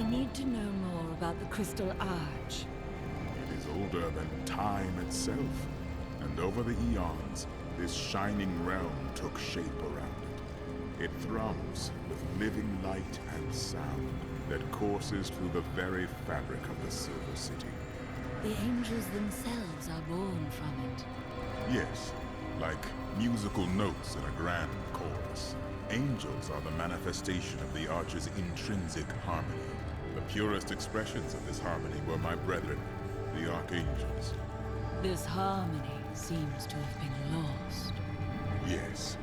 need to know more about the Crystal Arch. It is older than time itself, and over the eons, this shining realm took shape around it. It thrums with living light and sound that courses through the very fabric of the Silver City. The angels themselves are born from it. Yes, like musical notes in a grand chorus. Angels are the manifestation of the Arch's intrinsic harmony. The purest expressions of this harmony were my brethren, the Archangels. This harmony seems to have been lost. Yes,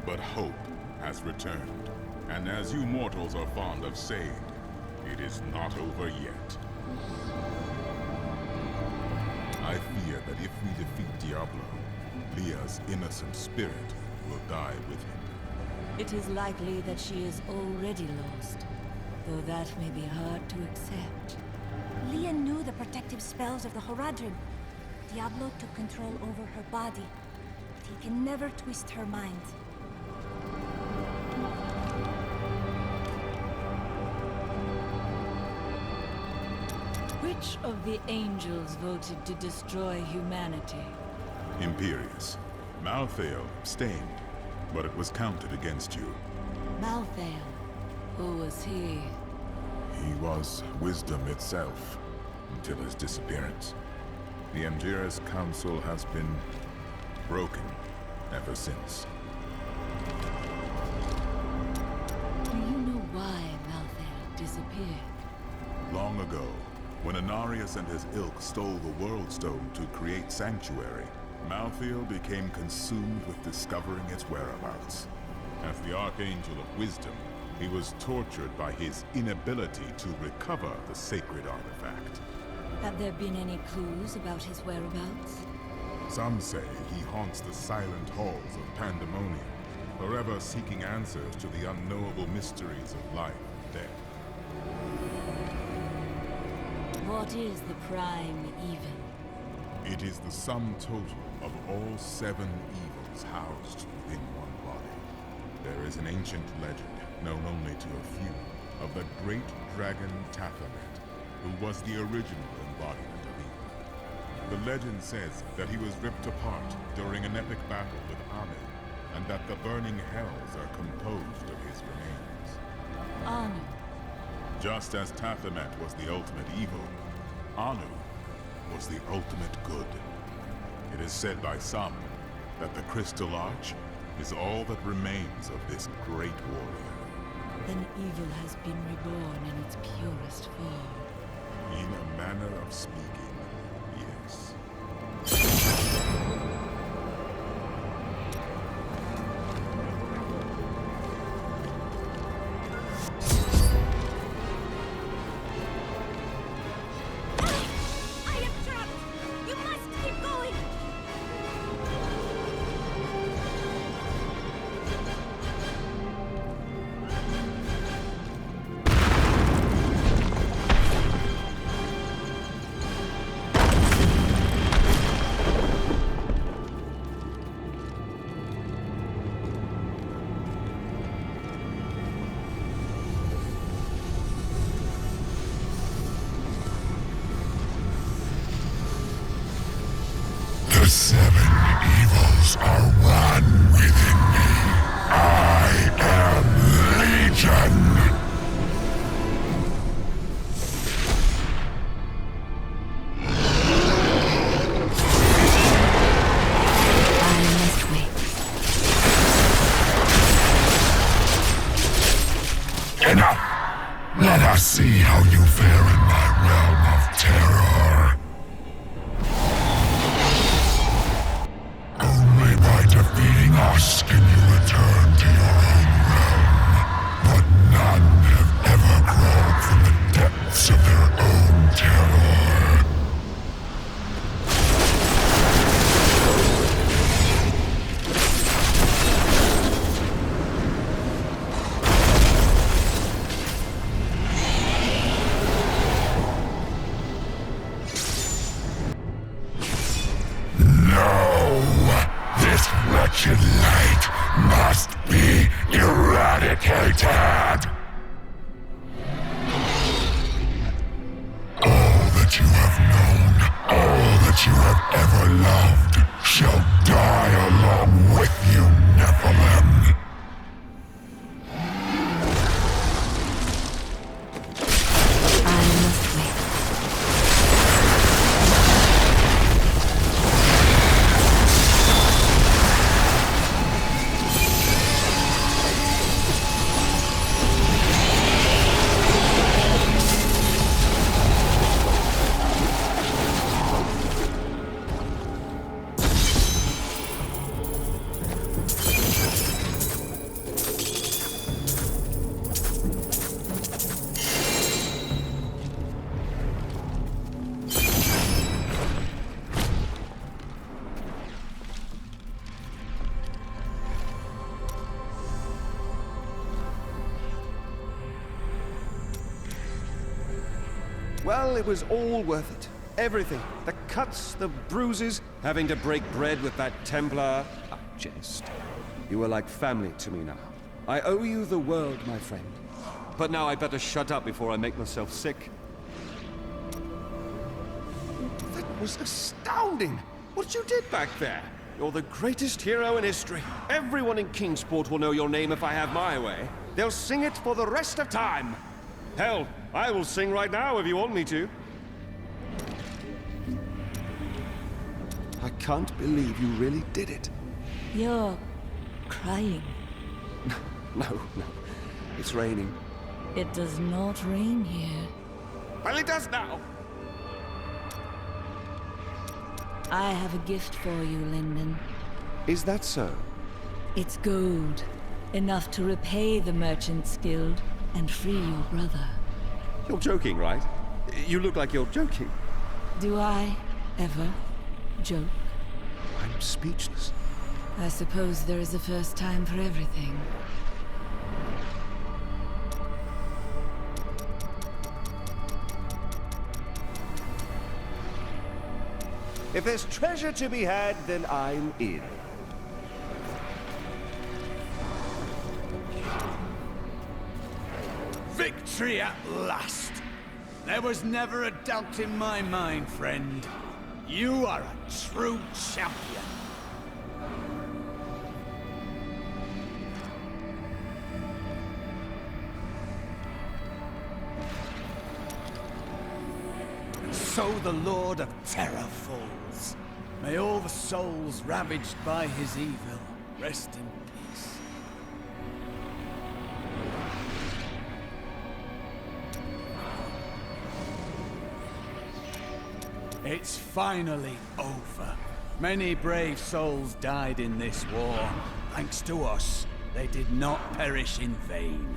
but hope has returned. And as you mortals are fond of saying, it is not over yet. I fear that if we defeat Diablo, Leah's innocent spirit will die with him. It is likely that she is already lost, though that may be hard to accept. Leah knew the protective spells of the Horadrim. Diablo took control over her body, but he can never twist her mind. Which of the angels voted to destroy humanity? Imperius. Malthael abstained, but it was counted against you. Malthael. Who was he? He was wisdom itself, until his disappearance. The Angiras Council has been broken ever since. Do you know why Malthael disappeared? Long ago, when Anarius and his ilk stole the World Stone to create Sanctuary, Malthael became consumed with discovering its whereabouts. As the Archangel of Wisdom, he was tortured by his inability to recover the sacred artifact. Have there been any clues about his whereabouts? Some say he haunts the silent halls of Pandemonium, forever seeking answers to the unknowable mysteries of life and death. What is the prime evil? It is the sum total of all 7 evils housed within one body. There is an ancient legend, known only to a few, of the great dragon Taphamet, who was the original embodiment of evil. The legend says that he was ripped apart during an epic battle with Anu, and that the burning hells are composed of his remains. Anu. Just as Taphamet was the ultimate evil, Anu was the ultimate good. It is said by some that the Crystal Arch is all that remains of this great warrior. Then evil has been reborn in its purest form. In a manner of speaking, yes. The 7 evils are one within me. I am Legion. I must wait. Enough! Let us see how you fare in my realm of terror. Only by defeating us can you return to your own realm. But none have ever crawled from the depths of their own terror. This wretched light must be eradicated! that you have known, all that you have ever loved, shall die along with you, Nephilim. I must wait. Well, it was all worth it. Everything. The cuts, the bruises, having to break bread with that Templar. Ah, jest. You are like family to me now. I owe you the world, my friend. But now I better shut up before I make myself sick. That was astounding! What you did back there! You're the greatest hero in history. Everyone in Kingsport will know your name if I have my way. They'll sing it for the rest of time. Hell, I will sing right now if you want me to. I can't believe you really did it. You're crying. No. It's raining. It does not rain here. Well, it does now. I have a gift for you, Lyndon. Is that so? It's gold. Enough to repay the Merchant's Guild and free your brother. You're joking, right? You look like you're joking. Do I ever joke? I'm speechless. I suppose there is a first time for everything. If there's treasure to be had, then I'm in. Victory at last! There was never a doubt in my mind, friend. You are a true champion. And so the Lord of Terror falls. May all the souls ravaged by his evil rest in peace. It's finally over. Many brave souls died in this war. Thanks to us, they did not perish in vain.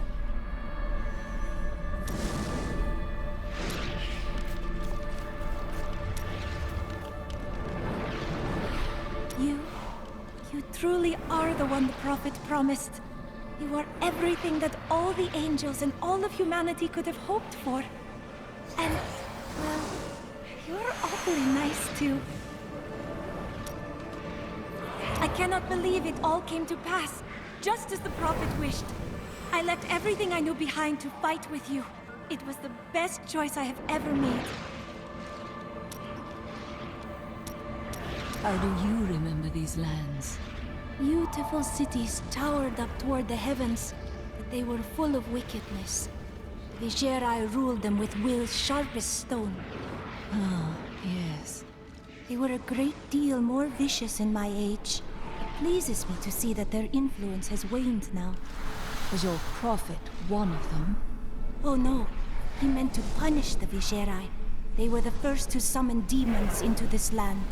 You truly are the one the Prophet promised. You are everything that all the angels and all of humanity could have hoped for. And, well, you're awfully nice too. I cannot believe it all came to pass, just as the Prophet wished. I left everything I knew behind to fight with you. It was the best choice I have ever made. How do you remember these lands? Beautiful cities towered up toward the heavens, but they were full of wickedness. Vigerai ruled them with will's sharpest stone. Ah, yes. They were a great deal more vicious in my age. It pleases me to see that their influence has waned now. Was your prophet one of them? Oh no, he meant to punish the Vigerai. They were the first to summon demons into this land.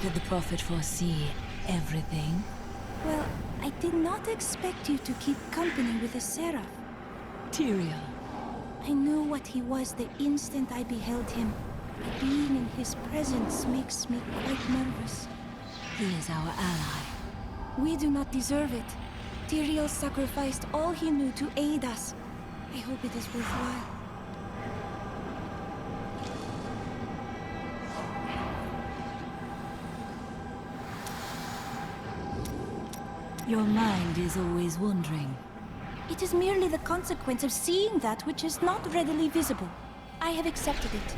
Did the prophet foresee everything? Well, I did not expect you to keep company with a seraph. Tyrael. I knew what he was the instant I beheld him. But being in his presence makes me quite nervous. He is our ally. We do not deserve it. Tyrael sacrificed all he knew to aid us. I hope it is worthwhile. Your mind is always wandering. It is merely the consequence of seeing that which is not readily visible. I have accepted it.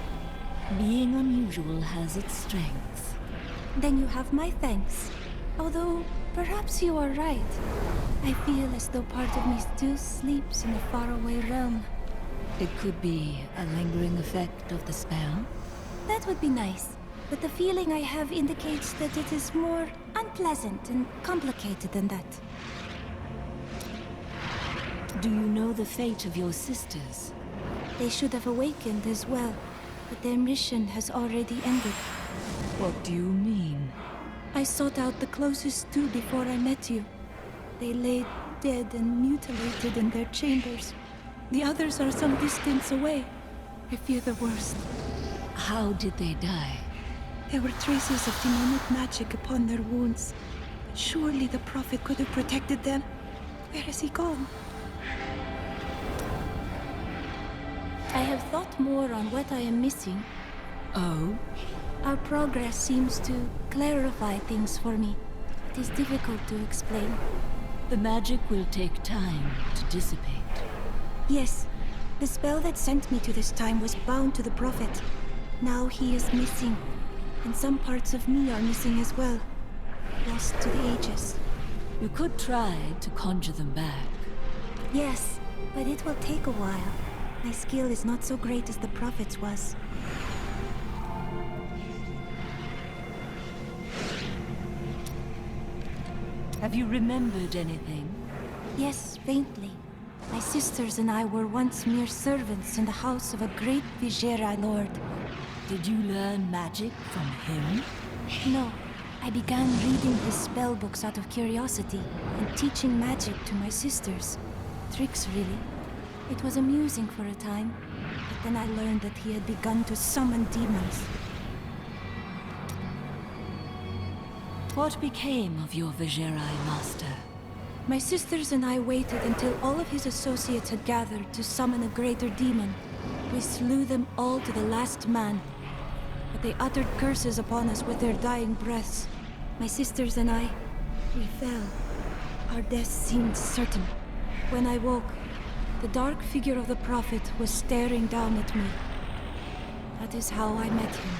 Being unusual has its strengths. Then you have my thanks. Although, perhaps you are right. I feel as though part of me still sleeps in a faraway realm. It could be a lingering effect of the spell. That would be nice, but the feeling I have indicates that it is more unpleasant and complicated than that. Do you know the fate of your sisters? They should have awakened as well, but their mission has already ended. What do you mean? I sought out the closest two before I met you. They lay dead and mutilated in their chambers. The others are some distance away. I fear the worst. How did they die? There were traces of demonic magic upon their wounds. But surely the Prophet could have protected them. Where has he gone? I have thought more on what I am missing. Oh? Our progress seems to clarify things for me. It is difficult to explain. The magic will take time to dissipate. Yes, the spell that sent me to this time was bound to the Prophet. Now he is missing, and some parts of me are missing as well. Lost to the ages. You could try to conjure them back. Yes, but it will take a while. My skill is not so great as the Prophet's was. Have you remembered anything? Yes, faintly. My sisters and I were once mere servants in the house of a great Vigerai lord. Did you learn magic from him? No, I began reading his spell books out of curiosity and teaching magic to my sisters. Tricks, really. It was amusing for a time, but then I learned that he had begun to summon demons. What became of your Vigerai master? My sisters and I waited until all of his associates had gathered to summon a greater demon. We slew them all to the last man, but they uttered curses upon us with their dying breaths. My sisters and I, we fell. Our death seemed certain. When I woke, the dark figure of the Prophet was staring down at me. That is how I met him.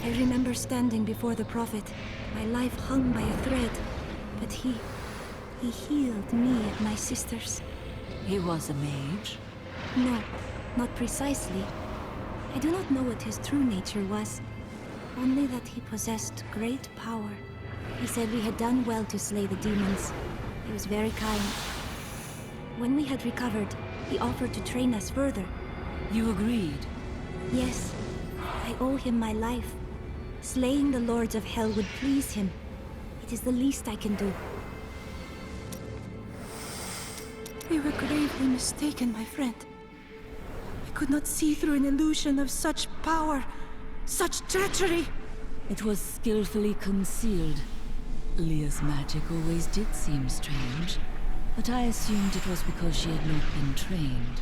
I remember standing before the Prophet, my life hung by a thread, but he healed me and my sisters. He was a mage? No, not precisely. I do not know what his true nature was, only that he possessed great power. He said we had done well to slay the demons. He was very kind. When we had recovered, he offered to train us further. You agreed? Yes, I owe him my life. Slaying the Lords of Hell would please him. It is the least I can do. You were gravely mistaken, my friend. I could not see through an illusion of such power, such treachery. It was skillfully concealed. Leah's magic always did seem strange, but I assumed it was because she had not been trained.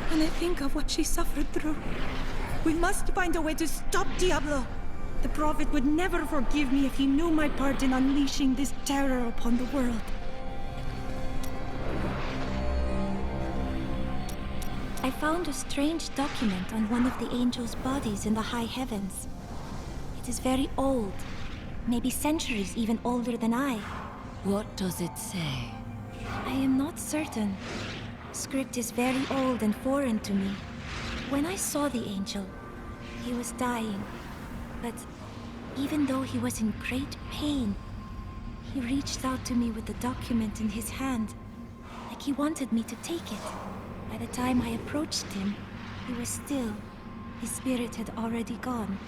When I think of what she suffered through, we must find a way to stop Diablo. The Prophet would never forgive me if he knew my part in unleashing this terror upon the world. I found a strange document on one of the angels' bodies in the high heavens. It is very old, maybe centuries even older than I. What does it say? I am not certain. Script is very old and foreign to me. When I saw the angel, he was dying. But even though he was in great pain, he reached out to me with the document in his hand, like he wanted me to take it. By the time I approached him, he was still. His spirit had already gone.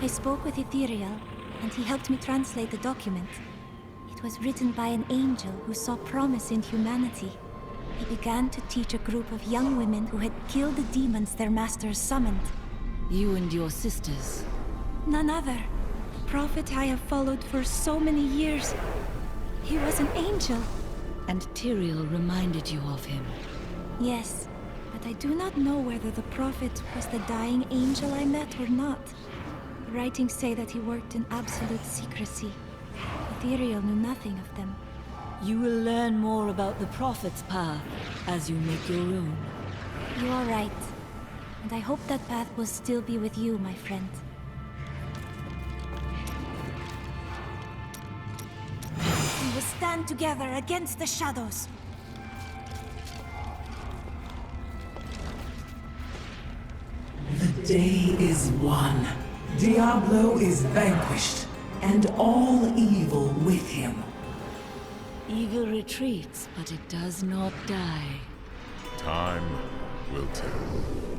I spoke with Ethereal, and he helped me translate the document. It was written by an angel who saw promise in humanity. He began to teach a group of young women who had killed the demons their masters summoned. You and your sisters. None other. The prophet I have followed for so many years. He was an angel. And Tyrael reminded you of him. Yes, but I do not know whether the prophet was the dying angel I met or not. The writings say that he worked in absolute secrecy. Tyrael knew nothing of them. You will learn more about the prophet's path as you make your own. You are right. And I hope that path will still be with you, my friend. We will stand together against the shadows. The day is won. Diablo is vanquished, and all evil with him. Evil retreats, but it does not die. Time will tell.